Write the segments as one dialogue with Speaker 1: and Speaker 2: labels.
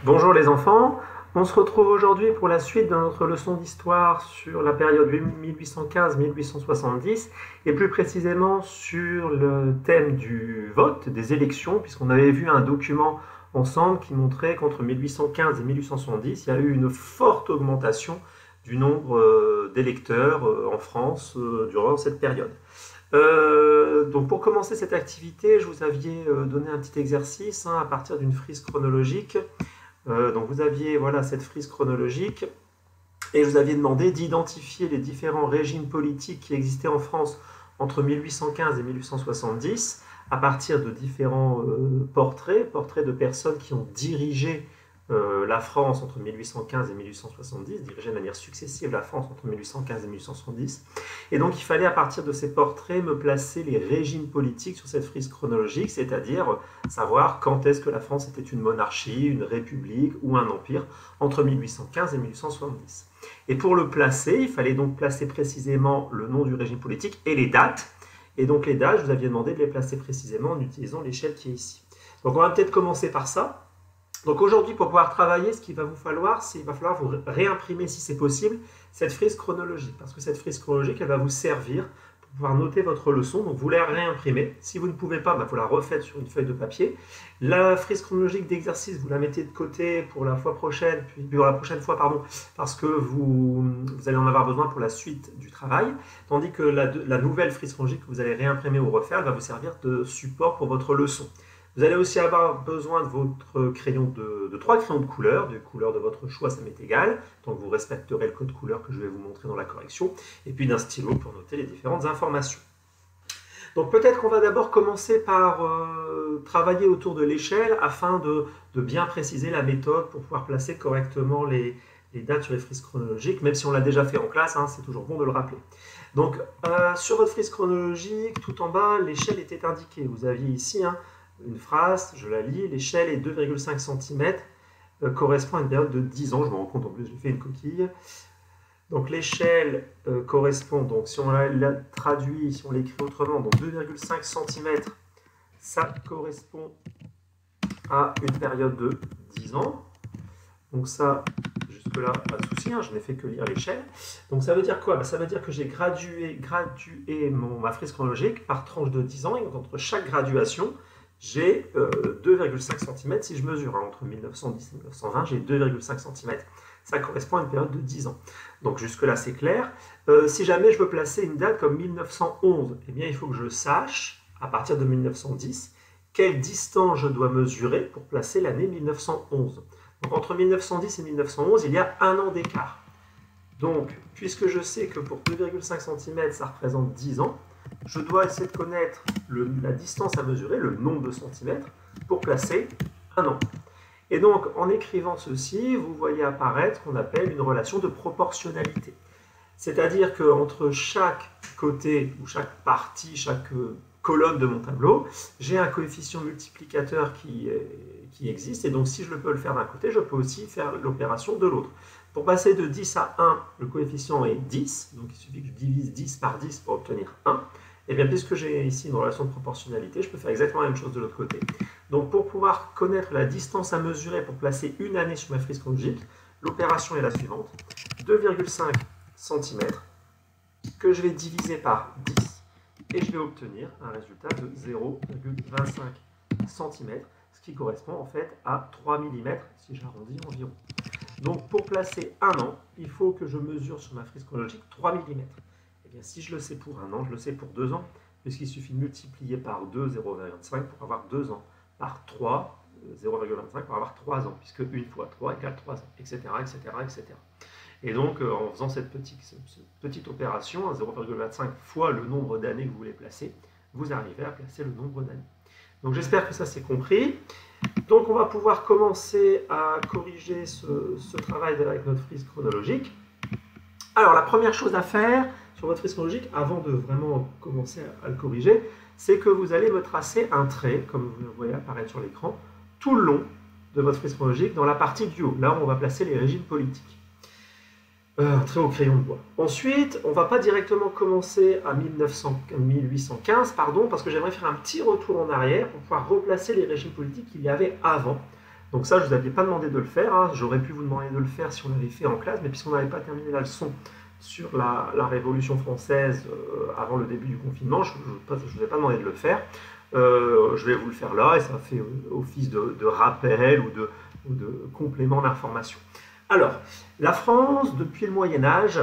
Speaker 1: Bonjour les enfants, on se retrouve aujourd'hui pour la suite de notre leçon d'histoire sur la période 1815-1870 et plus précisément sur le thème du vote, des élections, puisqu'on avait vu un document ensemble qui montrait qu'entre 1815 et 1870, il y a eu une forte augmentation du nombre d'électeurs en France durant cette période. Donc pour commencer cette activité, je vous avais donné un petit exercice à partir d'une frise chronologique. Donc vous aviez voilà, cette frise chronologique et je vous aviez demandé d'identifier les différents régimes politiques qui existaient en France entre 1815 et 1870 à partir de différents portraits de personnes qui ont dirigé la France entre 1815 et 1870, dirigé de manière successive la France entre 1815 et 1870. Et donc il fallait à partir de ces portraits me placer les régimes politiques sur cette frise chronologique, c'est-à-dire savoir quand est-ce que la France était une monarchie, une république ou un empire entre 1815 et 1870. Et pour le placer, il fallait donc placer précisément le nom du régime politique et les dates. Et donc les dates, je vous avais demandé de les placer précisément en utilisant l'échelle qui est ici. Donc on va peut-être commencer par ça. Donc aujourd'hui, pour pouvoir travailler, ce qu'il va vous falloir, c'est qu'il va falloir vous réimprimer, si c'est possible, cette frise chronologique. Parce que cette frise chronologique, elle va vous servir pour pouvoir noter votre leçon. Donc vous la réimprimez. Si vous ne pouvez pas, vous la refaites sur une feuille de papier. La frise chronologique d'exercice, vous la mettez de côté pour la fois prochaine, puis pour la prochaine fois, parce que vous allez en avoir besoin pour la suite du travail. Tandis que la nouvelle frise chronologique que vous allez réimprimer ou refaire, elle va vous servir de support pour votre leçon. Vous allez aussi avoir besoin de votre crayon de 3 crayons de couleur, de couleur de votre choix, ça m'est égal, donc vous respecterez le code couleur que je vais vous montrer dans la correction, et puis d'un stylo pour noter les différentes informations. Donc peut-être qu'on va d'abord commencer par travailler autour de l'échelle afin de bien préciser la méthode pour pouvoir placer correctement les dates sur les frises chronologiques, même si on l'a déjà fait en classe, c'est toujours bon de le rappeler. Donc sur votre frise chronologique, tout en bas, l'échelle était indiquée. Vous aviez ici une phrase, je la lis, l'échelle est 2,5 cm, correspond à une période de 10 ans, je me rends compte en plus, j'ai fait une coquille. Donc l'échelle correspond, donc si on la traduit, si on l'écrit autrement, donc 2,5 cm, ça correspond à une période de 10 ans. Donc ça, jusque-là, pas de souci, je n'ai fait que lire l'échelle. Donc ça veut dire quoi? Ça veut dire que j'ai gradué ma frise chronologique par tranche de 10 ans, et donc entre chaque graduation, j'ai 2,5 cm si je mesure. Entre 1910 et 1920, j'ai 2,5 cm. Ça correspond à une période de 10 ans. Donc jusque-là, c'est clair. Si jamais je veux placer une date comme 1911, eh bien, il faut que je sache, à partir de 1910, quelle distance je dois mesurer pour placer l'année 1911. Donc entre 1910 et 1911, il y a un an d'écart. Donc, puisque je sais que pour 2,5 cm, ça représente 10 ans, je dois essayer de connaître la distance à mesurer, le nombre de centimètres, pour placer un an. Et donc, en écrivant ceci, vous voyez apparaître ce qu'on appelle une relation de proportionnalité. C'est-à-dire qu'entre chaque côté, ou chaque partie, chaque colonne de mon tableau, j'ai un coefficient multiplicateur qui existe, et donc si je peux le faire d'un côté, je peux aussi faire l'opération de l'autre. Pour passer de 10 à 1, le coefficient est 10, donc il suffit que je divise 10 par 10 pour obtenir 1. Et bien puisque j'ai ici une relation de proportionnalité, je peux faire exactement la même chose de l'autre côté. Donc pour pouvoir connaître la distance à mesurer pour placer une année sur ma frise chronologique, l'opération est la suivante. 2,5 cm que je vais diviser par 10 et je vais obtenir un résultat de 0,25 cm, ce qui correspond en fait à 3 mm si j'arrondis environ. Donc pour placer un an, il faut que je mesure sur ma frise chronologique 3 mm. Et bien si je le sais pour un an, je le sais pour 2 ans, puisqu'il suffit de multiplier par 2, 0,25 pour avoir 2 ans, par 3, 0,25 pour avoir 3 ans, puisque 1 fois 3 égale 3 ans, etc. etc., etc. Et donc en faisant cette petite opération, 0,25 fois le nombre d'années que vous voulez placer, vous arrivez à placer le nombre d'années. Donc j'espère que ça c'est compris. Donc on va pouvoir commencer à corriger ce travail avec notre frise chronologique. Alors la première chose à faire sur votre frise chronologique, avant de vraiment commencer à le corriger, c'est que vous allez me tracer un trait, comme vous le voyez apparaître sur l'écran, tout le long de votre frise chronologique dans la partie du haut, là où on va placer les régimes politiques. Un trait au crayon de bois. Ensuite, on ne va pas directement commencer à 1815, parce que j'aimerais faire un petit retour en arrière pour pouvoir replacer les régimes politiques qu'il y avait avant. Donc ça, je ne vous avais pas demandé de le faire, hein. J'aurais pu vous demander de le faire si on l'avait fait en classe, mais puisqu'on n'avait pas terminé la leçon sur la Révolution française avant le début du confinement, je ne vous ai pas demandé de le faire. Je vais vous le faire là, et ça fait office de rappel ou de complément d'information. Alors, la France, depuis le Moyen-Âge,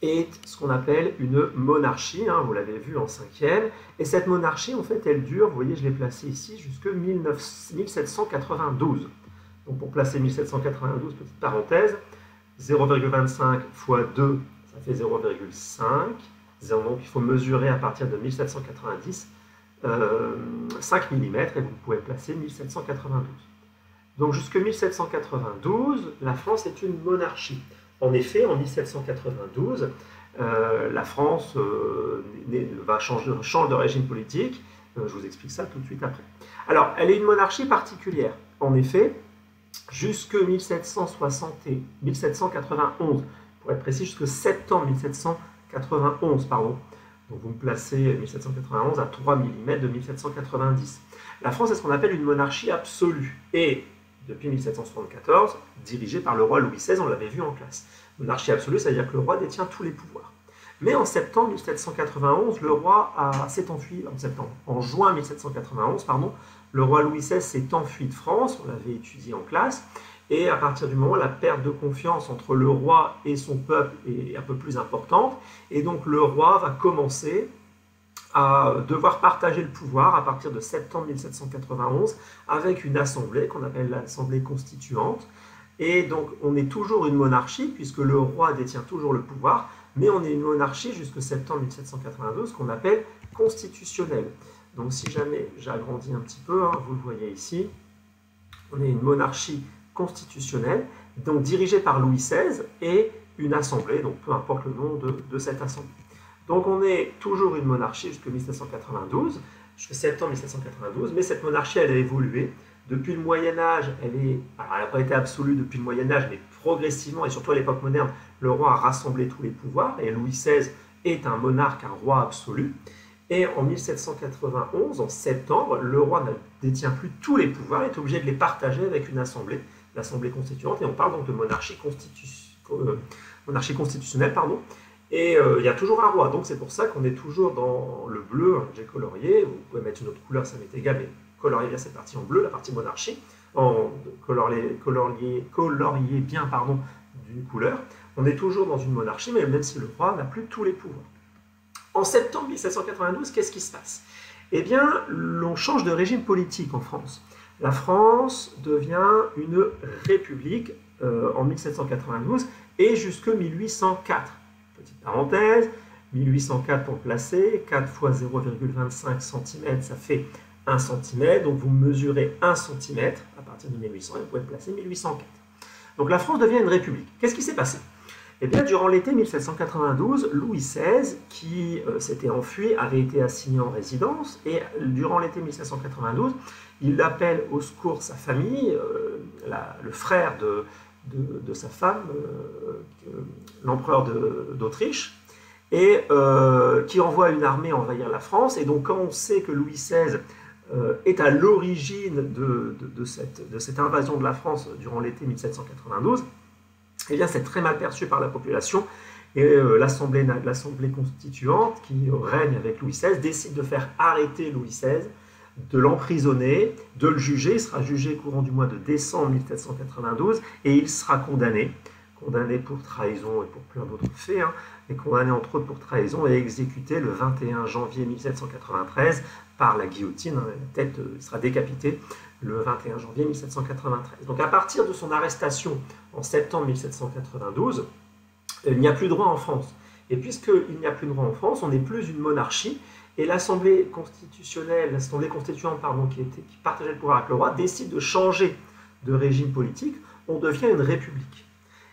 Speaker 1: est ce qu'on appelle une monarchie, hein, vous l'avez vu en 5e, et cette monarchie, en fait, elle dure, vous voyez, je l'ai placée ici, jusqu'en 1792. Donc pour placer 1792, petite parenthèse, 0,25 fois 2, ça fait 0,5, donc il faut mesurer à partir de 1790, 5 mm, et vous pouvez placer 1792. Donc jusqu'en 1792, la France est une monarchie. En effet, en 1792, la France change de régime politique. Je vous explique ça tout de suite après. Alors, elle est une monarchie particulière. En effet, jusqu'en 1791, pour être précis, jusqu'au septembre 1791, pardon. Donc vous me placez 1791 à 3 mm de 1790. La France est ce qu'on appelle une monarchie absolue. Et depuis 1774, dirigée par le roi Louis XVI, on l'avait vu en classe. Monarchie absolue, c'est-à-dire que le roi détient tous les pouvoirs. Mais en septembre 1791, le roi s'est enfui, en juin 1791, pardon, le roi Louis XVI s'est enfui de France, on l'avait étudié en classe, et à partir du moment où la perte de confiance entre le roi et son peuple est un peu plus importante, et donc le roi va commencer à devoir partager le pouvoir à partir de septembre 1791 avec une assemblée qu'on appelle l'assemblée constituante. Et donc on est toujours une monarchie puisque le roi détient toujours le pouvoir, mais on est une monarchie jusqu'au septembre 1792 qu'on appelle constitutionnelle. Donc si jamais j'agrandis un petit peu, hein, vous le voyez ici, on est une monarchie constitutionnelle, donc dirigée par Louis XVI et une assemblée, donc peu importe le nom de cette assemblée. Donc on est toujours une monarchie jusqu'en 1792, jusqu'au septembre 1792, mais cette monarchie elle a évolué. Depuis le Moyen-Âge, elle n'a pas été absolue depuis le Moyen-Âge, mais progressivement, et surtout à l'époque moderne, le roi a rassemblé tous les pouvoirs, et Louis XVI est un monarque, un roi absolu. Et en 1791, en septembre, le roi ne détient plus tous les pouvoirs, il est obligé de les partager avec une assemblée, l'assemblée constituante, et on parle donc de monarchie constitutionnelle, pardon. Et il y a toujours un roi, donc c'est pour ça qu'on est toujours dans le bleu, hein, j'ai colorié, vous pouvez mettre une autre couleur, ça m'est égal, mais coloriez bien cette partie en bleu, la partie monarchie, coloriez bien pardon, d'une couleur. On est toujours dans une monarchie, mais même si le roi n'a plus tous les pouvoirs. En septembre 1792, qu'est-ce qui se passe? Eh bien, l'on change de régime politique en France. La France devient une république en 1792 et jusqu'en 1804. Petite parenthèse, 1804 pour le placer, 4 fois 0,25 cm, ça fait 1 cm, donc vous mesurez 1 cm à partir de 1800 et vous pouvez le placer 1804. Donc la France devient une république. Qu'est-ce qui s'est passé? Eh bien, durant l'été 1792, Louis XVI, qui s'était enfui, avait été assigné en résidence, et durant l'été 1792, il appelle au secours sa famille, le frère de sa femme, l'empereur d'Autriche, et qui envoie une armée envahir la France. Et donc, quand on sait que Louis XVI est à l'origine de cette invasion de la France durant l'été 1792, eh bien, c'est très mal perçu par la population. Et l'Assemblée constituante, qui règne avec Louis XVI, décide de faire arrêter Louis XVI, de l'emprisonner, de le juger. Il sera jugé courant du mois de décembre 1792 et il sera condamné pour trahison et pour plein d'autres faits, hein, et condamné entre autres pour trahison et exécuté le 21 janvier 1793 par la guillotine. Hein, la tête sera décapitée le 21 janvier 1793. Donc à partir de son arrestation en septembre 1792, il n'y a plus de droit en France. Et puisqu'il n'y a plus de droit en France, on n'est plus une monarchie, et l'Assemblée constituante, pardon, qui partageait le pouvoir avec le roi, décide de changer de régime politique, on devient une république.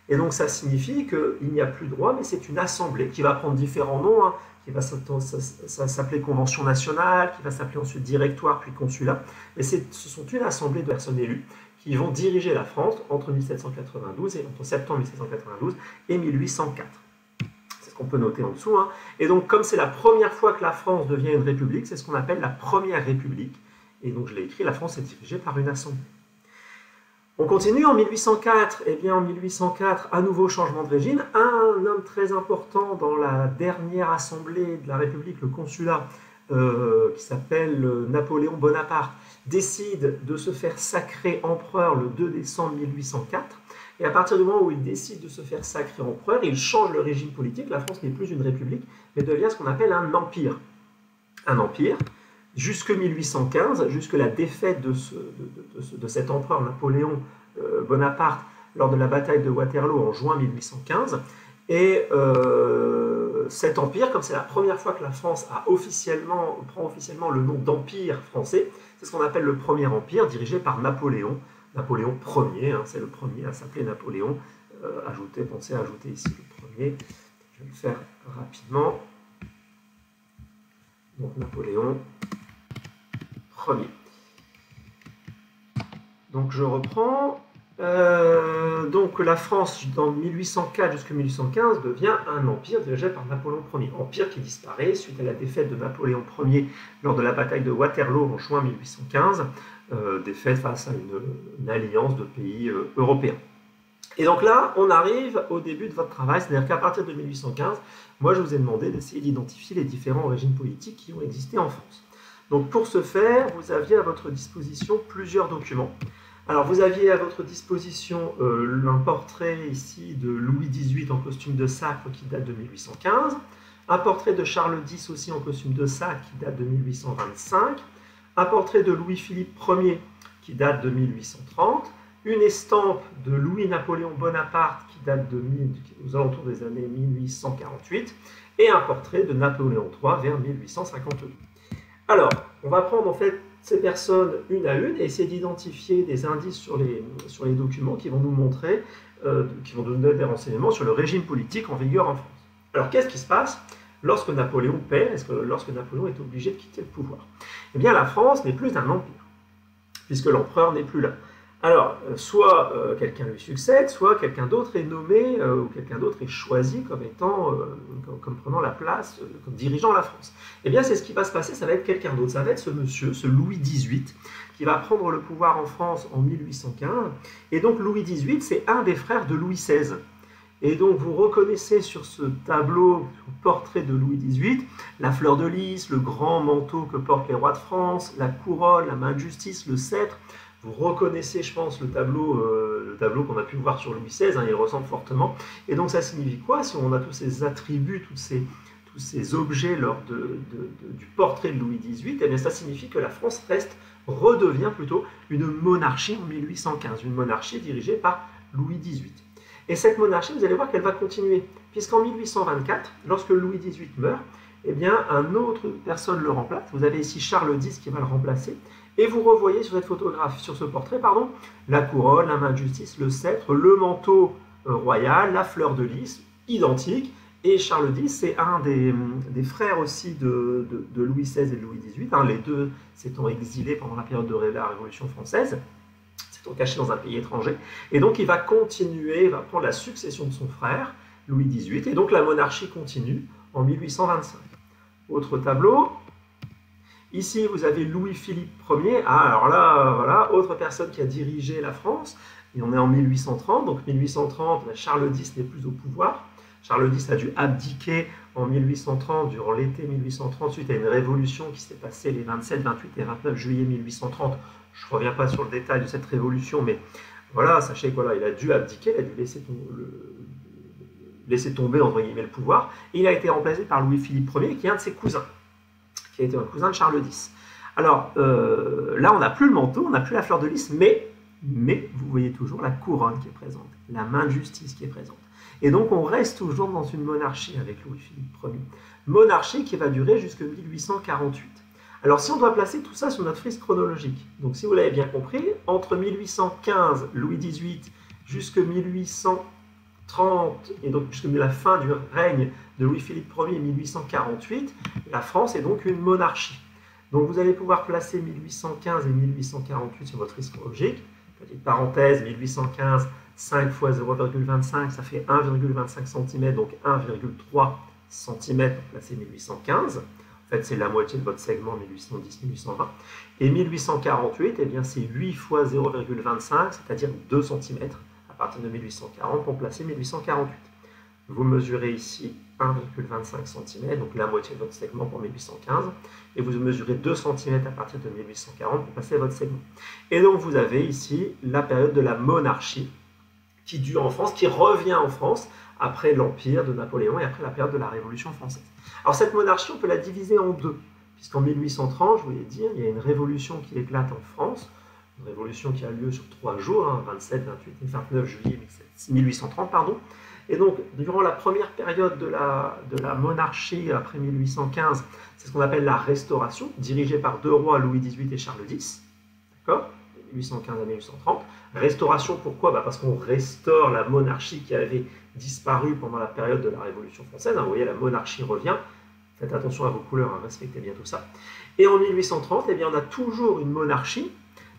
Speaker 1: Et donc ça signifie qu'il n'y a plus de roi, mais c'est une assemblée qui va prendre différents noms, hein, qui va s'appeler Convention nationale, qui va s'appeler ensuite Directoire, puis Consulat. Mais ce sont une assemblée de personnes élues qui vont diriger la France entre septembre 1792 et 1804. C'est ce qu'on peut noter en dessous. Hein. Et donc, comme c'est la première fois que la France devient une république, c'est ce qu'on appelle la première république. Et donc, je l'ai écrit, la France est dirigée par une assemblée. On continue en 1804. Eh bien, en 1804, à nouveau changement de régime. Un homme très important dans la dernière assemblée de la République, le consulat, qui s'appelle Napoléon Bonaparte, décide de se faire sacrer empereur le 2 décembre 1804. Et à partir du moment où il décide de se faire sacrer empereur, il change le régime politique. La France n'est plus une république, mais devient ce qu'on appelle un empire. Un empire. Jusque 1815, jusque la défaite de cet empereur Napoléon Bonaparte lors de la bataille de Waterloo en juin 1815. Et cet empire, comme c'est la première fois que la France prend officiellement le nom d'empire français, c'est ce qu'on appelle le premier empire, dirigé par Napoléon. Napoléon Ier, hein, c'est le premier à s'appeler Napoléon. Pensez à ajouter ici le premier. Je vais le faire rapidement. Donc Napoléon Ier. Donc je reprends. Donc la France, dans 1804 jusqu'à 1815, devient un empire dirigé par Napoléon Ier. Empire qui disparaît suite à la défaite de Napoléon Ier lors de la bataille de Waterloo en juin 1815, défaite face à une alliance de pays européens. Et donc là, on arrive au début de votre travail, c'est-à-dire qu'à partir de 1815, moi je vous ai demandé d'essayer d'identifier les différents régimes politiques qui ont existé en France. Donc pour ce faire, vous aviez à votre disposition plusieurs documents. Alors vous aviez à votre disposition un portrait ici de Louis XVIII en costume de sacre qui date de 1815, un portrait de Charles X aussi en costume de sacre qui date de 1825, un portrait de Louis-Philippe Ier qui date de 1830, une estampe de Louis-Napoléon Bonaparte qui date aux alentours des années 1848 et un portrait de Napoléon III vers 1852. Alors, on va prendre en fait ces personnes une à une et essayer d'identifier des indices sur les documents qui vont nous montrer, qui vont nous donner des renseignements sur le régime politique en vigueur en France. Alors, qu'est-ce qui se passe lorsque Napoléon perd, lorsque Napoléon est obligé de quitter le pouvoir? Eh bien, la France n'est plus un empire, puisque l'empereur n'est plus là. Alors, soit quelqu'un lui succède, soit quelqu'un d'autre est nommé, ou quelqu'un d'autre est choisi comme prenant la place, comme dirigeant la France. Eh bien, c'est ce qui va se passer, ça va être quelqu'un d'autre. Ça va être ce monsieur, ce Louis XVIII, qui va prendre le pouvoir en France en 1815. Et donc, Louis XVIII, c'est un des frères de Louis XVI. Et donc, vous reconnaissez sur ce tableau, portrait de Louis XVIII, la fleur de lys, le grand manteau que portent les rois de France, la couronne, la main de justice, le sceptre. Vous reconnaissez, je pense, le tableau qu'on a pu voir sur Louis XVI, hein, il ressemble fortement. Et donc ça signifie quoi? Si on a tous ces attributs, tous ces objets lors du portrait de Louis XVIII, eh bien ça signifie que la France redevient plutôt une monarchie en 1815, une monarchie dirigée par Louis XVIII. Et cette monarchie, vous allez voir qu'elle va continuer, puisqu'en 1824, lorsque Louis XVIII meurt, eh bien, une autre personne le remplace. Vous avez ici Charles X qui va le remplacer. Et vous revoyez sur ce portrait, la couronne, la main de justice, le sceptre, le manteau royal, la fleur de lys, identique. Et Charles X, c'est un des frères aussi de Louis XVI et de Louis XVIII. Hein, les deux s'étant exilés pendant la période de la Révolution française, s'étant cachés dans un pays étranger. Et donc il va continuer, il va prendre la succession de son frère, Louis XVIII. Et donc la monarchie continue en 1825. Autre tableau. Ici, vous avez Louis-Philippe Ier. Ah, alors là, voilà, autre personne qui a dirigé la France. Et on est en 1830. Donc 1830, Charles X n'est plus au pouvoir. Charles X a dû abdiquer en 1830, durant l'été 1830, suite à une révolution qui s'est passée les 27, 28 et 29 juillet 1830. Je ne reviens pas sur le détail de cette révolution, mais voilà, sachez qu'il a dû abdiquer, il a dû laisser tomber, entre guillemets, le pouvoir. Et il a été remplacé par Louis-Philippe Ier, qui est un de ses cousins, qui a été un cousin de Charles X. Alors, là, on n'a plus le manteau, on n'a plus la fleur de lys, mais vous voyez toujours la couronne qui est présente, la main de justice qui est présente. Et donc, on reste toujours dans une monarchie avec Louis-Philippe Ier. Monarchie qui va durer jusqu'en 1848. Alors, si on doit placer tout ça sur notre frise chronologique, donc si vous l'avez bien compris, entre 1815, Louis XVIII, jusqu'en 1830, et donc jusqu'à la fin du règne de Louis-Philippe Ier, 1848, la France est donc une monarchie. Donc, vous allez pouvoir placer 1815 et 1848 sur votre frise chronologique. Petite parenthèse, 1815, 5 fois 0,25, ça fait 1,25 cm, donc 1,3 cm pour placer 1815. En fait, c'est la moitié de votre segment 1810-1820. Et 1848, eh bien, c'est 8 fois 0,25, c'est-à-dire 2 cm à partir de 1840 pour placer 1848. Vous mesurez ici 1,25 cm, donc la moitié de votre segment pour 1815, et vous mesurez 2 cm à partir de 1840 pour passer votre segment. Et donc vous avez ici la période de la monarchie qui dure en France, qui revient en France après l'Empire de Napoléon et après la période de la Révolution française. Alors cette monarchie, on peut la diviser en deux, puisqu'en 1830, je voulais dire, il y a une révolution qui éclate en France, une révolution qui a lieu sur 3 jours, 27, 28 et 29 juillet 1830, pardon. Et donc, durant la première période de la monarchie après 1815, c'est ce qu'on appelle la Restauration, dirigée par deux rois, Louis XVIII et Charles X, d'accord, 1815 à 1830. Restauration, pourquoi? Parce qu'on restaure la monarchie qui avait disparu pendant la période de la Révolution française. Vous voyez, la monarchie revient. Faites attention à vos couleurs, respectez bien tout ça. Et en 1830, eh bien, on a toujours une monarchie,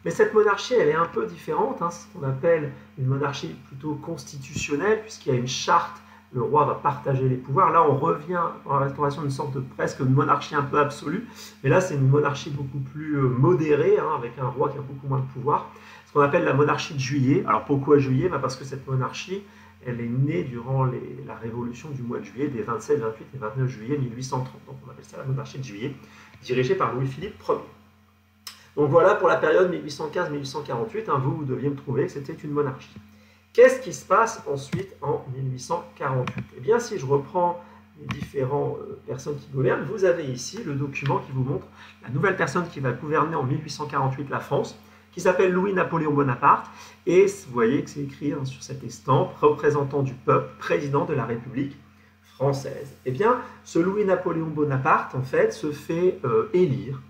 Speaker 1: mais cette monarchie, elle est un peu différente. C'est ce qu'on appelle une monarchie plutôt constitutionnelle, puisqu'il y a une charte, le roi va partager les pouvoirs. Là, on revient dans la Restauration une sorte de presque monarchie un peu absolue, mais là, c'est une monarchie beaucoup plus modérée, avec un roi qui a beaucoup moins de pouvoir. Ce qu'on appelle la monarchie de Juillet. Alors pourquoi Juillet? Parce que cette monarchie, elle est née durant la révolution du mois de juillet, des 27, 28 et 29 juillet 1830. Donc on appelle ça la monarchie de Juillet, dirigée par Louis-Philippe Ier. Donc voilà pour la période 1815-1848, vous deviez me prouver que c'était une monarchie. Qu'est-ce qui se passe ensuite en 1848? Eh bien, si je reprends les différentes personnes qui gouvernent, vous avez ici le document qui vous montre la nouvelle personne qui va gouverner en 1848 la France, qui s'appelle Louis-Napoléon Bonaparte, et vous voyez que c'est écrit sur cette estampe, représentant du peuple, président de la République française. Eh bien, ce Louis-Napoléon Bonaparte, en fait, se fait élire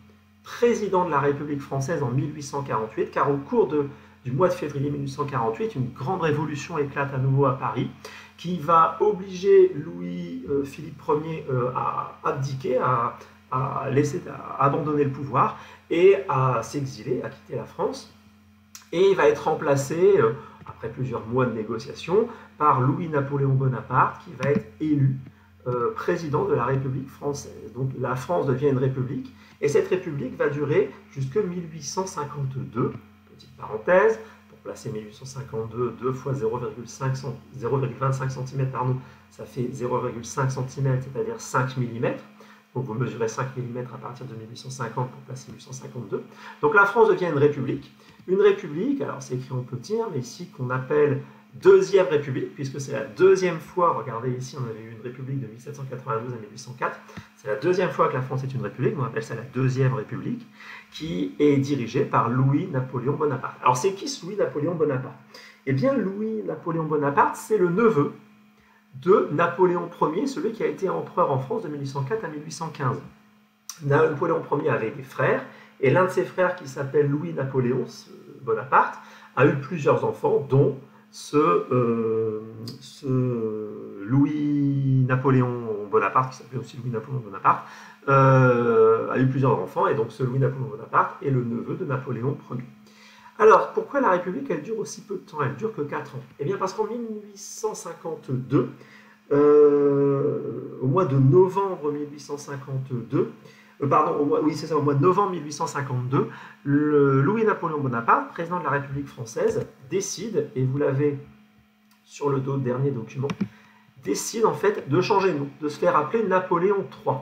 Speaker 1: président de la République française en 1848, car au cours du mois de février 1848, une grande révolution éclate à nouveau à Paris, qui va obliger Louis-Philippe Ier à abdiquer, à abandonner le pouvoir et à s'exiler, à quitter la France. Et il va être remplacé, après plusieurs mois de négociations, par Louis-Napoléon Bonaparte, qui va être élu président de la République française. Donc la France devient une république, et cette république va durer jusqu'en 1852. Petite parenthèse, pour placer 1852, 2 fois 0,25 cm, ça fait 0,5 cm, c'est-à-dire 5 mm. Donc vous mesurez 5 mm à partir de 1850 pour placer 1852. Donc la France devient une république. Une république, alors c'est écrit en petit, mais ici qu'on appelle Deuxième République, puisque c'est la deuxième fois, regardez ici, on avait eu une république de 1792 à 1804, c'est la deuxième fois que la France est une république, on appelle ça la Deuxième République, qui est dirigée par Louis-Napoléon Bonaparte. Alors c'est qui ce Louis-Napoléon Bonaparte? Eh bien Louis-Napoléon Bonaparte, c'est le neveu de Napoléon Ier, celui qui a été empereur en France de 1804 à 1815. Napoléon Ier avait des frères, et l'un de ses frères, qui s'appelle Louis-Napoléon Bonaparte, a eu plusieurs enfants, dont ce Louis-Napoléon Bonaparte, qui s'appelait aussi Louis-Napoléon Bonaparte, a eu plusieurs enfants, et donc ce Louis-Napoléon Bonaparte est le neveu de Napoléon Ier. Alors, pourquoi la République, elle dure aussi peu de temps? Elle dure que 4 ans. Eh bien, parce qu'en 1852, au mois de novembre 1852, au mois de novembre 1852, Louis-Napoléon Bonaparte, président de la République française, décide, et vous l'avez sur le dernier document, décide en fait de changer de nom, de se faire appeler Napoléon III.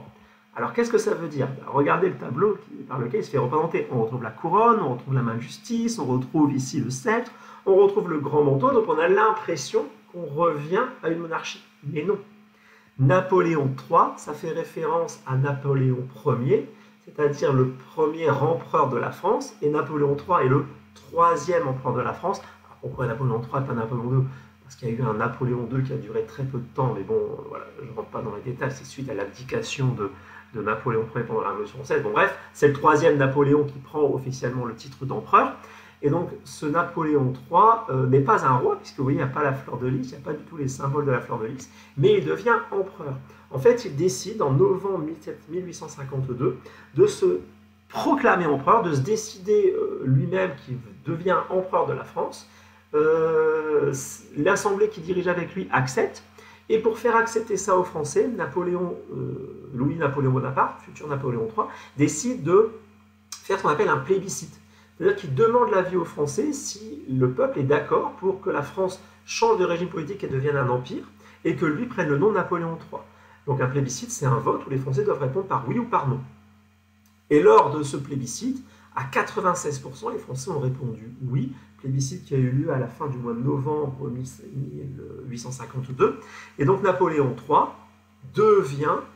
Speaker 1: Alors qu'est-ce que ça veut dire? Regardez le tableau par lequel il se fait représenter. On retrouve la couronne, on retrouve la main de justice, on retrouve ici le sceptre, on retrouve le grand manteau, donc on a l'impression qu'on revient à une monarchie. Mais non. Napoléon III, ça fait référence à Napoléon Ier, c'est-à-dire le premier empereur de la France, et Napoléon III est le troisième empereur de la France. Alors pourquoi Napoléon III et pas Napoléon II? Parce qu'il y a eu un Napoléon II qui a duré très peu de temps, mais bon, voilà, je ne rentre pas dans les détails, c'est suite à l'abdication de Napoléon Ier pendant la Révolution française. Bon bref, c'est le troisième Napoléon qui prend officiellement le titre d'empereur. Et donc, ce Napoléon III n'est pas un roi, puisque vous voyez, il n'y a pas la fleur de lys, il n'y a pas du tout les symboles de la fleur de lys, mais il devient empereur. En fait, il décide, en novembre 1852, de se proclamer empereur, de se décider lui-même qu'il devient empereur de la France. L'Assemblée qui dirige avec lui accepte. Et pour faire accepter ça aux Français, Louis-Napoléon Bonaparte, futur Napoléon III, décide de faire ce qu'on appelle un plébiscite. C'est-à-dire qu'il demande l'avis aux Français si le peuple est d'accord pour que la France change de régime politique et devienne un empire, et que lui prenne le nom de Napoléon III. Donc un plébiscite, c'est un vote où les Français doivent répondre par oui ou par non. Et lors de ce plébiscite, à 96%, les Français ont répondu oui, plébiscite qui a eu lieu à la fin du mois de novembre 1852. Et donc Napoléon III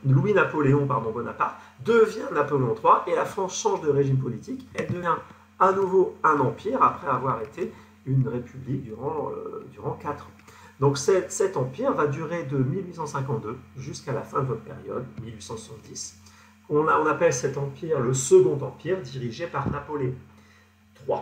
Speaker 1: Louis-Napoléon Bonaparte devient Napoléon III et la France change de régime politique. Elle devient à nouveau un empire après avoir été une république durant 4 ans. Donc cet empire va durer de 1852 jusqu'à la fin de votre période, 1870. On appelle cet empire le Second Empire, dirigé par Napoléon III.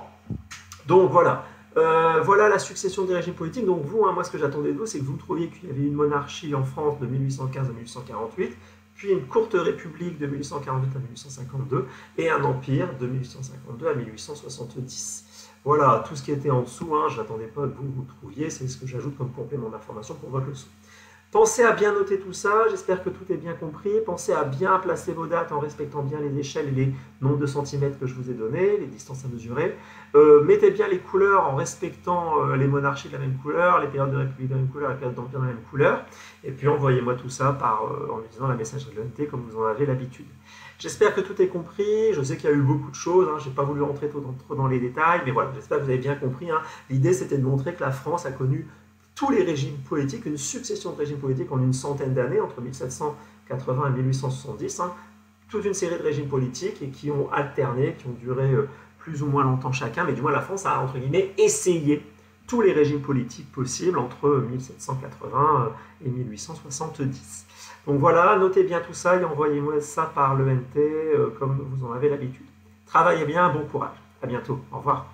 Speaker 1: Donc voilà, voilà la succession des régimes politiques. Donc vous, moi ce que j'attendais de vous, c'est que vous trouviez qu'il y avait une monarchie en France de 1815 à 1848, puis une courte république de 1848 à 1852, et un empire de 1852 à 1870. Voilà, tout ce qui était en dessous, je n'attendais pas que vous trouviez, c'est ce que j'ajoute comme complément d'information pour votre leçon. Pensez à bien noter tout ça, j'espère que tout est bien compris. Pensez à bien placer vos dates en respectant bien les échelles et les nombres de centimètres que je vous ai donnés, les distances à mesurer. Mettez bien les couleurs en respectant les monarchies de la même couleur, les périodes de république de la même couleur, les périodes d'empire de la même couleur. Et puis envoyez-moi tout ça en utilisant la messagerie de l'ONT comme vous en avez l'habitude. J'espère que tout est compris, je sais qu'il y a eu beaucoup de choses, je n'ai pas voulu rentrer trop dans les détails, mais voilà, j'espère que vous avez bien compris. L'idée c'était de montrer que la France a connu tous les régimes politiques, une succession de régimes politiques en une centaine d'années, entre 1780 et 1870, toute une série de régimes politiques et qui ont alterné, qui ont duré plus ou moins longtemps chacun, mais du moins la France a, entre guillemets, essayé tous les régimes politiques possibles entre 1780 et 1870. Donc voilà, notez bien tout ça et envoyez-moi ça par l'ENT comme vous en avez l'habitude. Travaillez bien, bon courage. À bientôt. Au revoir.